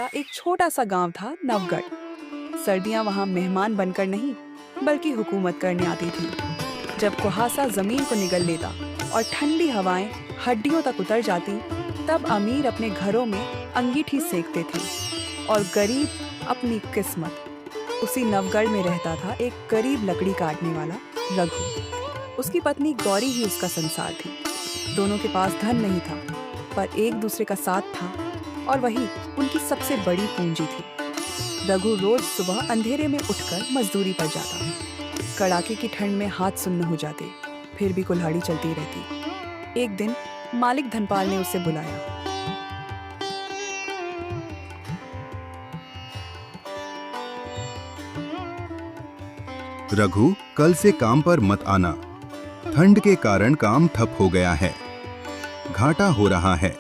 एक छोटा सा गांव था, नवगढ़। सर्दियां वहां मेहमान बनकर नहीं बल्कि हुकूमत करने आती थी। जब कुहासा जमीन को निगल लेता और ठंडी हवाएं हड्डियों तक उतर जाती, तब अमीर अपने घरों में अंगीठी सेकते थे और गरीब अपनी किस्मत। उसी नवगढ़ में रहता था एक गरीब लकड़ी काटने वाला, रघु। उसकी पत्नी गौरी ही उसका संसार थी। दोनों के पास धन नहीं था, पर एक दूसरे का साथ था और वही उनकी सबसे बड़ी पूंजी थी। रघु रोज सुबह अंधेरे में उठकर मजदूरी पर जाता। कड़ाके की ठंड में हाथ सुन्न हो जाते, फिर भी कुल्हाड़ी चलती रहती। एक दिन मालिक धनपाल ने उसे बुलाया। रघु, कल से काम पर मत आना। ठंड के कारण काम ठप हो गया है, घाटा हो रहा है।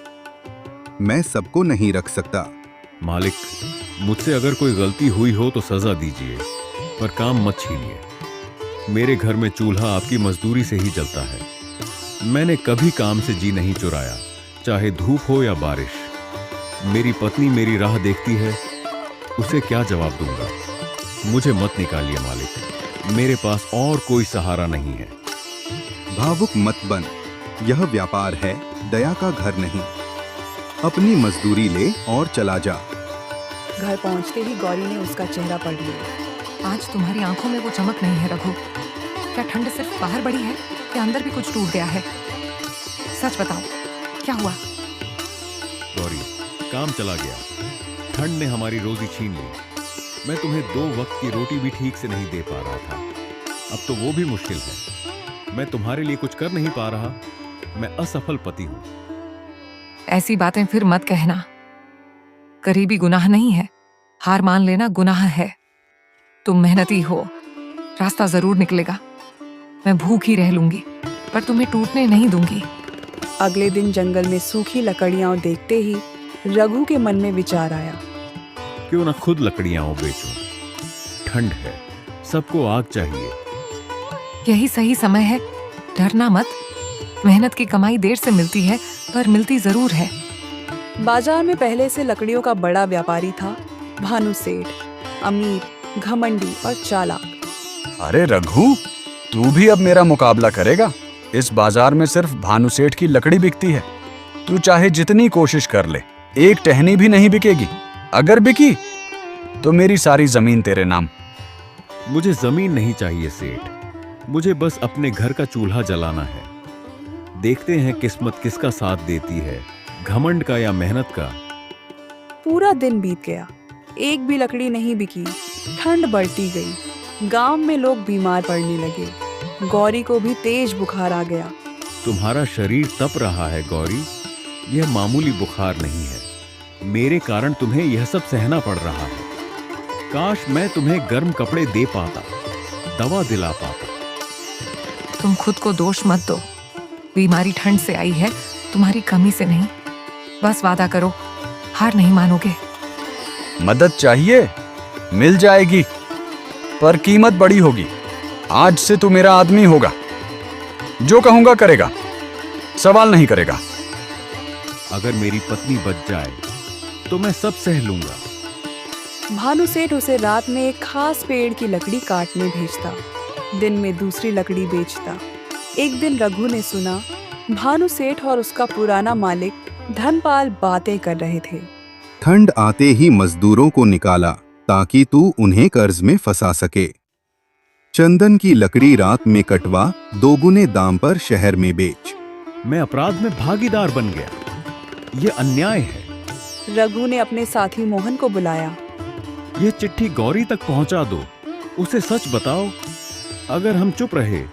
मैं सबको नहीं रख सकता। मालिक, मुझसे अगर कोई गलती हुई हो तो सजा दीजिए, पर काम मत छीनिए। मेरे घर में चूल्हा आपकी मजदूरी से ही जलता है। मैंने कभी काम से जी नहीं चुराया, चाहे धूप हो या बारिश। मेरी पत्नी मेरी राह देखती है, उसे क्या जवाब दूंगा? मुझे मत निकालिए मालिक, मेरे पास और कोई सहारा नहीं है। भावुक मत बन, यह व्यापार है, दया का घर नहीं। अपनी मजदूरी ले और चला जा। घर पहुंचते ही गौरी ने उसका चेहरा पढ़ लिया। आज तुम्हारी आंखों में वो चमक नहीं है रघु। क्या ठंड सिर्फ बाहर बढ़ी है या अंदर भी कुछ टूट गया है? सच बताओ, क्या हुआ? गौरी, काम चला गया। ठंड ने हमारी रोजी छीन ली। मैं तुम्हें 2 वक्त की रोटी भी ठीक से नहीं दे पा रहा था, अब तो वो भी मुश्किल है। मैं तुम्हारे लिए कुछ कर नहीं पा रहा। मैं असफल पति हूं। ऐसी बातें फिर मत कहना। गरीबी गुनाह नहीं है, हार मान लेना गुनाह है। तुम मेहनती हो, रास्ता जरूर निकलेगा। मैं भूखी रह लूंगी, पर तुम्हें टूटने नहीं दूंगी। अगले दिन जंगल में सूखी लकड़ियां देखते ही रघु के मन में विचार आया। क्यों ना खुद लकड़ियां बेचूं? ठंड है, सबको आग चाहिए। यही सही समय है। डरना मत। मेहनत की कमाई देर से मिलती है, पर मिलती जरूर है। बाजार में पहले से लकड़ियों का बड़ा व्यापारी था, भानु सेठ। अमीर, घमंडी और चालाक। अरे रघु, तू भी अब मेरा मुकाबला करेगा? इस बाजार में सिर्फ भानु सेठ की लकड़ी बिकती है। तू चाहे जितनी कोशिश कर ले, एक टहनी भी नहीं बिकेगी। अगर बिकी तो मेरी सारी जमीन तेरे नाम। मुझे जमीन नहीं चाहिए सेठ, मुझे बस अपने घर का चूल्हा जलाना है। देखते हैं किस्मत किसका साथ देती है, घमंड का या मेहनत का। पूरा दिन बीत गया, एक भी लकड़ी नहीं बिकी। ठंड बढ़ती गई, गांव में लोग बीमार पड़ने लगे। गौरी को भी तेज बुखार आ गया। तुम्हारा शरीर तप रहा है गौरी, यह मामूली बुखार नहीं है। मेरे कारण तुम्हें यह सब सहना पड़ रहा है। काश मैं तुम्हें गर्म कपड़े दे पाता, दवा दिला पाता। तुम खुद को दोष मत दो। बीमारी ठंड से आई है, तुम्हारी कमी से नहीं। बस वादा करो, हार नहीं मानोगे। मदद चाहिए? मिल जाएगी, पर कीमत बड़ी होगी। आज से तू मेरा आदमी होगा। जो कहूंगा करेगा, सवाल नहीं करेगा। अगर मेरी पत्नी बच जाए तो मैं सब सह लूंगा। भानु सेठ उसे रात में एक खास पेड़ की लकड़ी काटने भेजता, दिन में दूसरी लकड़ी बेचता। एक दिन रघु ने सुना भानु सेठ और उसका पुराना मालिक धनपाल बातें कर रहे थे। ठंड आते ही मजदूरों को निकाला ताकि तू उन्हें कर्ज में फंसा सके। चंदन की लकड़ी रात में कटवा, 2 गुने दाम पर शहर में बेच। मैं अपराध में भागीदार बन गया, यह अन्याय है। रघु ने अपने साथी मोहन को बुलाया। यह चिट्ठी गौरी तक पहुंचा दो, उसे सच बताओ। अगर हम चुप रहे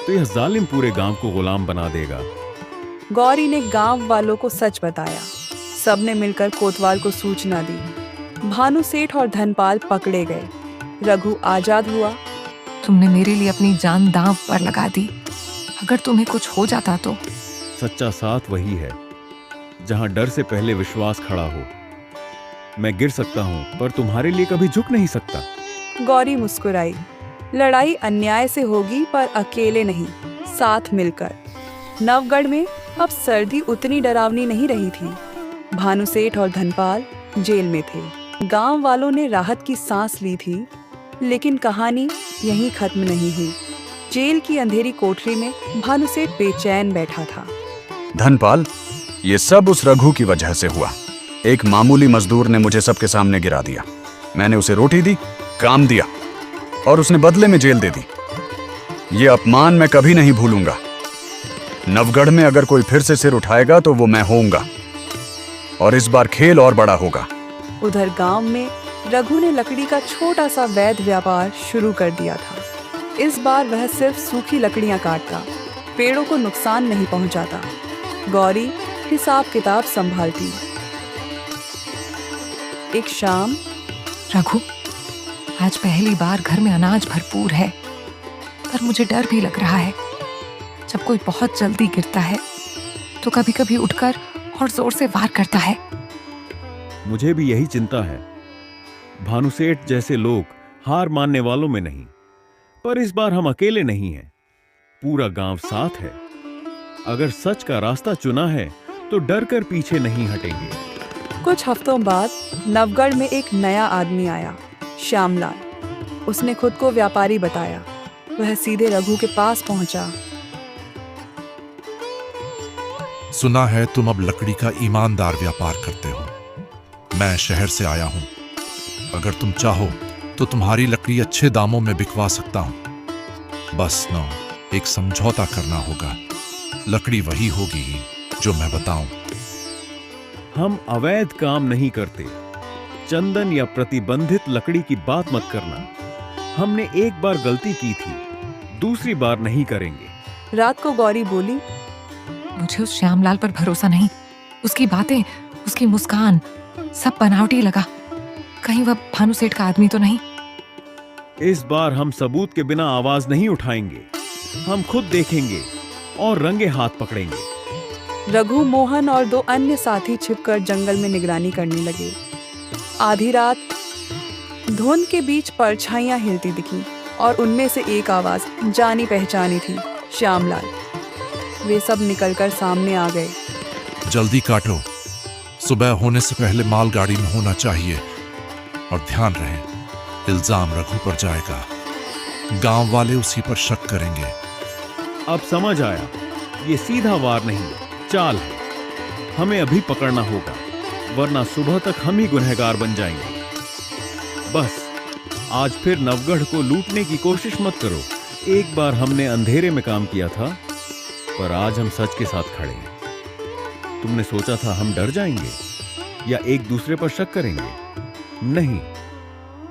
तो यह जालिम पूरे गांव को गुलाम बना देगा। गौरी ने गांव वालों को सच बताया। सबने मिलकर कोतवाल को सूचना दी। भानु सेठ और धनपाल पकड़े गए। रघु आजाद हुआ। तुमने मेरे लिए अपनी जान दांव पर लगा दी। अगर तुम्हें कुछ हो जाता तो? सच्चा साथ वही है जहां डर से पहले विश्वास खड़ा हो। मैं गिर सकता हूं, पर तुम्हारे लिए कभी झुक नहीं सकता। गौरी मुस्कुराई। लड़ाई अन्याय से होगी, पर अकेले नहीं, साथ मिलकर। नवगढ़ में अब सर्दी उतनी डरावनी नहीं रही थी। भानु सेठ और धनपाल जेल में थे। गांव वालों ने राहत की सांस ली थी, लेकिन कहानी यहीं खत्म नहीं हुई। जेल की अंधेरी कोठरी में भानुसेठ बेचैन बैठा था। धनपाल, ये सब उस रघु की वजह से हुआ। एक मामूली मजदूर ने मुझे सबके सामने गिरा दिया। मैंने उसे रोटी दी, काम दिया और उसने बदले में जेल दे दी। ये अपमान मैं कभी नहीं भूलूंगा। नवगढ़ में अगर कोई फिर से सिर उठाएगा तो वो मैं होऊंगा, और इस बार खेल और बड़ा होगा। उधर गांव में रघु ने लकड़ी का छोटा सा वैध व्यापार शुरू कर दिया था। इस बार वह सिर्फ सूखी लकड़ियां काटता, पेड़ों को नुकसान नहीं पहुंचाता। गौरी हिसाब किताब संभालती। एक शाम, रघु, आज पहली बार घर में अनाज भरपूर है, पर मुझे डर भी लग रहा है। जब कोई बहुत जल्दी गिरता है तो कभी कभी उठकर और जोर से वार करता है। मुझे भी यही चिंता है। भानुसेठ जैसे लोग हार मानने वालों में नहीं, पर इस बार हम अकेले नहीं हैं। पूरा गांव साथ है। अगर सच का रास्ता चुना है तो डर कर पीछे नहीं हटेंगे। कुछ हफ्तों बाद नवगढ़ में एक नया आदमी आया, श्यामलाल। उसने खुद को व्यापारी बताया। वह सीधे रघु के पास पहुंचा। सुना है तुम अब लकड़ी का ईमानदार व्यापार करते हो। मैं शहर से आया हूं। अगर तुम चाहो तो तुम्हारी लकड़ी अच्छे दामों में बिकवा सकता हूं। बस ना, एक समझौता करना होगा। लकड़ी वही होगी जो मैं बताऊं। हम अवैध काम नहीं करते। चंदन या प्रतिबंधित लकड़ी की बात मत करना। हमने एक बार गलती की थी, दूसरी बार नहीं करेंगे। रात को गौरी बोली, मुझे उस श्यामलाल पर भरोसा नहीं। उसकी बातें, उसकी मुस्कान, सब बनावटी लगा। कहीं वह भानुसेठ का आदमी तो नहीं? इस बार हम सबूत के बिना आवाज नहीं उठाएंगे। हम खुद देखेंगे और रंगे हाथ पकड़ेंगे। रघु, मोहन और दो अन्य साथी छिपकर जंगल में निगरानी करने लगे। आधी रात धुंध के बीच परछाइयां हिलती दिखी और उनमें से एक आवाज जानी पहचानी थी, श्यामलाल। वे सब निकलकर सामने आ गए। जल्दी काटो, सुबह होने से पहले मालगाड़ी में होना चाहिए। और ध्यान रहे, इल्जाम रघु पर जाएगा। गांव वाले उसी पर शक करेंगे। अब समझ आया, ये सीधा वार नहीं, चाल है। हमें अभी पकड़ना होगा, वरना सुबह तक हम ही गुनहगार बन जाएंगे। बस आज फिर नवगढ़ को लूटने की कोशिश मत करो। एक बार हमने अंधेरे में काम किया था, पर आज हम सच के साथ खड़े हैं। तुमने सोचा था हम डर जाएंगे या एक दूसरे पर शक करेंगे? नहीं,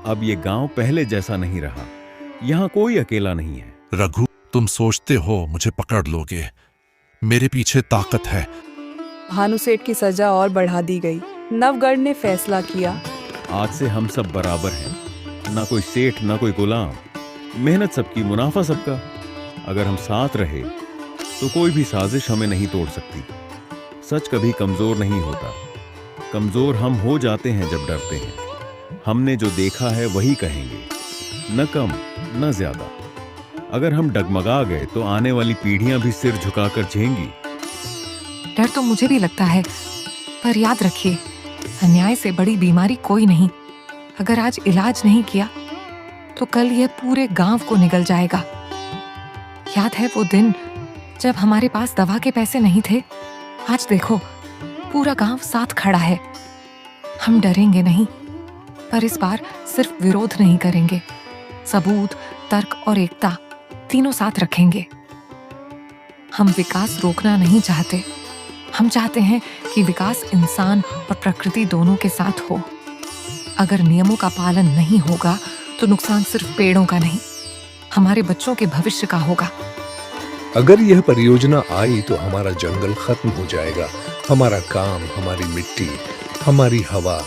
अब ये गांव पहले जैसा नहीं रहा। यहां कोई अकेला नहीं है। रघु, तुम सोचते हो मुझे पकड़ लोगे? मेरे पीछे ताकत है। भानुसेठ की सजा और बढ़ा दी गई। नवगढ़ ने फैसला किया, आज से हम सब बराबर हैं। ना कोई सेठ, ना कोई गुलाम। मेहनत सबकी, मुनाफा सबका। अगर हम साथ रहे तो कोई भी साजिश हमें नहीं तोड़ सकती। सच कभी कमजोर नहीं होता। कमजोर हम हो जाते हैं जब डरते हैं। हमने जो देखा है वही कहेंगे, न कम न ज्यादा। अगर हम डगमगा गए तो आने वाली पीढ़ियां भी सिर झुकाकर झेंगी। डर तो मुझे भी लगता है, पर याद रखिए, अन्याय से बड़ी बीमारी कोई नहीं। अगर आज इलाज नहीं किया तो कल यह पूरे गांव को निगल जाएगा। याद है वो दिन जब हमारे पास दवा के पैसे नहीं थे? आज देखो, पूरा गांव साथ खड़ा है। हम डरेंगे नहीं, पर इस बार सिर्फ विरोध नहीं करेंगे। सबूत, तर्क और एकता तीनों साथ रखेंगे। हम विकास रोकना नहीं चाहते। हम चाहते हैं कि विकास इंसान और प्रकृति दोनों के साथ हो। अगर नियमों का पालन नहीं होगा तो नुकसान सिर्फ पेड़ों का नहीं, हमारे बच्चों के भविष्य का होगा। अगर यह परियोजना आई तो हमारा जंगल खत्म हो जाएगा। हमारा काम, हमारी मिट्टी, हमारी हवा,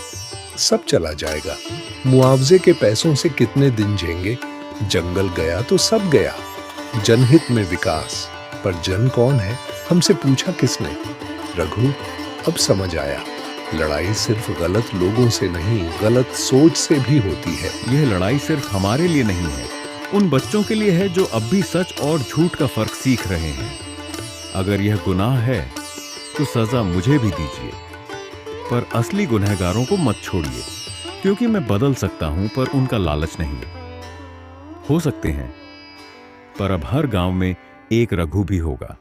सब चला जाएगा। मुआवजे के पैसों से कितने दिन झेंगे? जंगल गया तो सब गया। जनहित में विकास, पर जन कौन है? हमसे पूछा किसने? रघु, अब समझ आया, लड़ाई सिर्फ गलत लोगों से नहीं, गलत सोच से भी होती है। यह लड़ाई सिर्फ हमारे लिए नहीं है, उन बच्चों के लिए है जो अब भी सच और झूठ का फर्क सीख रहे हैं। अगर यह गुनाह है तो सजा मुझे भी दीजिए, पर असली गुनहगारों को मत छोड़िए, क्योंकि मैं बदल सकता हूं पर उनका लालच नहीं। हो सकते हैं, पर अब हर गांव में एक रघु भी होगा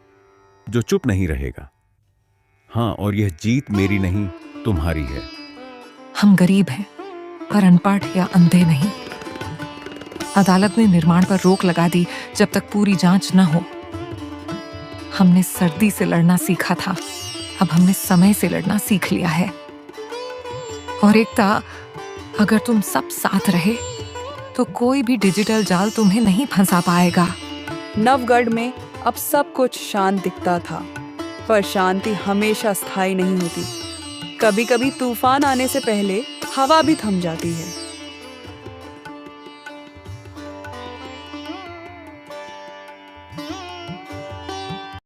जो चुप नहीं रहेगा। हाँ, और यह जीत मेरी नहीं तुम्हारी है। हम गरीब हैं, पर अनपढ़ या अंधे नहीं। अदालत ने निर्माण पर रोक लगा दी जब तक पूरी जांच न हो। हमने सर्दी से लड़ना सीखा था, अब हमने समय से लड़ना सीख लिया है। और एकता, अगर तुम सब साथ रहे तो कोई भी डिजिटल जाल तुम्हें नहीं फंसा पाएगा। नवगढ़ में अब सब कुछ शांत दिखता था, पर शांति हमेशा स्थायी नहीं होती। कभी कभी तूफान आने से पहले हवा भी थम जाती है।